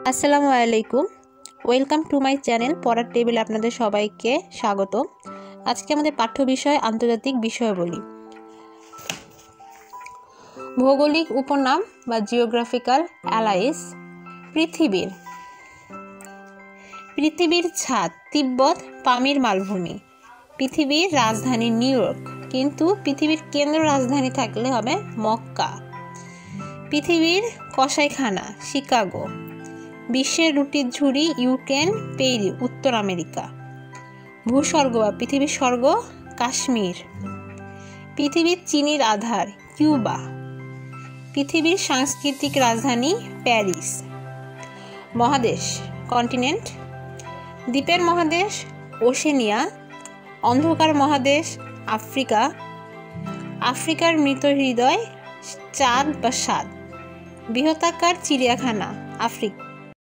আসসালামু আলাইকুম, welcome to my channel পড়ার টেবিল। আপনাদের সবাইকে স্বাগত। আজকে আমাদের পাঠ্য বিষয় আন্তর্জাতিক বিষয়াবলী। ভৌগোলিক উপনাম বা জিওগ্রাফিক্যাল অ্যালাইস। পৃথিবীর ছাদ তিব্বত পামির মালভূমি। পৃথিবীর রাজধানী নিউ ইয়র্ক, কিন্তু পৃথিবীর কেন্দ্র রাজধানী থাকলে হবে মক্কা। পৃথিবীর কসাইখানা শিকাগো। বিশ্বের রুটির ঝুড়ি ইউক্রেন পেরি উত্তর আমেরিকা। ভূস্বর্গ বা পৃথিবীর স্বর্গ কাশ্মীর। পৃথিবীর চিনির আধার কিউবা। পৃথিবীর সাংস্কৃতিক রাজধানী প্যারিস। মহাদেশ কন্টিনেন্ট। দ্বীপের মহাদেশ ওশেনিয়া। অন্ধকার মহাদেশ আফ্রিকা। আফ্রিকার মৃত হৃদয় চাঁদ বা সাদ। বৃহদাকার চিড়িয়াখানা আফ্রিকা।